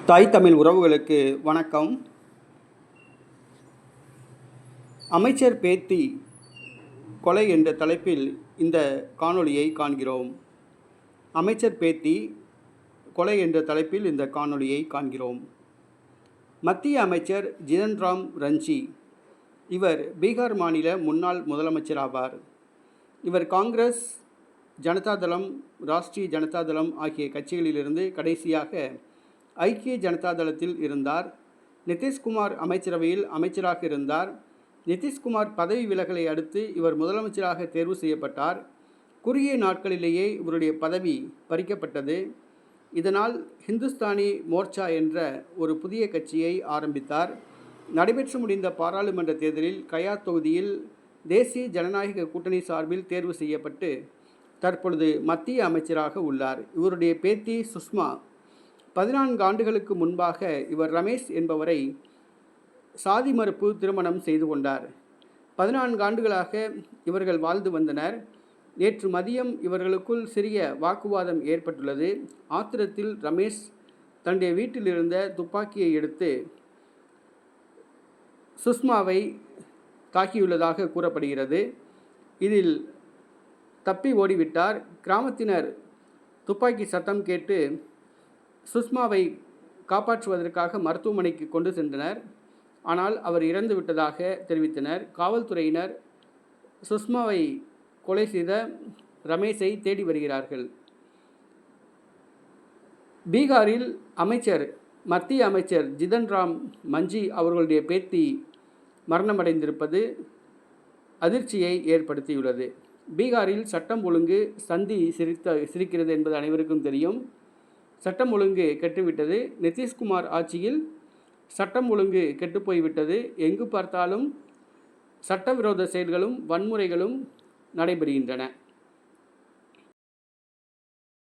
தாய் தமிழ் உறவுகளுக்கு வணக்கம். அமைச்சர் பேத்தி கொலை என்ற தலைப்பில் இந்த காணொளியை காண்கிறோம். அமைச்சர் பேத்தி கொலை என்ற தலைப்பில் இந்த காணொளியை காண்கிறோம். மத்திய அமைச்சர் ஜிதன் ராம் ரஞ்சி இவர் பீகார் மாநில முன்னாள் முதலமைச்சர் ஆவார். இவர் காங்கிரஸ், ஜனதாதளம், ராஷ்டிரிய ஜனதாதளம் ஆகிய கட்சிகளிலிருந்து கடைசியாக ஐக்கிய ஜனதாதளத்தில் இருந்தார். நிதிஷ்குமார் அமைச்சரவையில் அமைச்சராக இருந்தார். நிதிஷ்குமார் பதவி விலகலை அடுத்து இவர் முதலமைச்சராக தேர்வு செய்யப்பட்டார். குறுகிய நாட்களிலேயே இவருடைய பதவி பறிக்கப்பட்டது. இதனால் ஹிந்துஸ்தானி மோர்ச்சா என்ற ஒரு புதிய கட்சியை ஆரம்பித்தார். நடைபெற்று முடிந்த பாராளுமன்ற தேர்தலில் கயா தொகுதியில் தேசிய ஜனநாயக கூட்டணி சார்பில் தேர்வு செய்யப்பட்டு தற்பொழுது மத்திய அமைச்சராக உள்ளார். இவருடைய பேத்தி சுஷ்மா 14 ஆண்டுகளுக்கு முன்பாக இவர் ரமேஷ் என்பவரை சாதி மறுப்பு திருமணம் செய்து கொண்டார். 14 ஆண்டுகளாக இவர்கள் வாழ்ந்து வந்தனர். நேற்று மதியம் இவர்களுக்குள் சிறிய வாக்குவாதம் ஏற்பட்டுள்ளது. ஆத்திரத்தில் ரமேஷ் தன்னுடைய வீட்டில் இருந்த துப்பாக்கியை எடுத்து சுஷ்மாவை தாக்கியுள்ளதாக கூறப்படுகிறது. இதில் தப்பி ஓடிவிட்டார். கிராமத்தினர் துப்பாக்கி சத்தம் கேட்டு சுஷ்மாவை காப்பாற்றுவதற்காக மருத்துவமனைக்கு கொண்டு சென்றனர். ஆனால் அவர் இறந்து விட்டதாக தெரிவித்தனர். காவல்துறையினர் சுஷ்மாவை கொலை செய்த ரமேஷை தேடி வருகிறார்கள். பீகாரில் மத்திய அமைச்சர் ஜிதன் ராம் மஞ்சி அவர்களுடைய பேத்தி மரணமடைந்திருப்பது அதிர்ச்சியை ஏற்படுத்தியுள்ளது. பீகாரில் சட்டம் ஒழுங்கு சந்தி சிரிக்கிறது என்பது அனைவருக்கும் தெரியும். சட்டம் ஒழுங்கு கெட்டுவிட்டது. நிதிஷ்குமார் ஆட்சியில் சட்டம் ஒழுங்கு கெட்டுப்போய்விட்டது. எங்கு பார்த்தாலும் சட்டவிரோத செயல்களும் வன்முறைகளும் நடைபெறுகின்றன.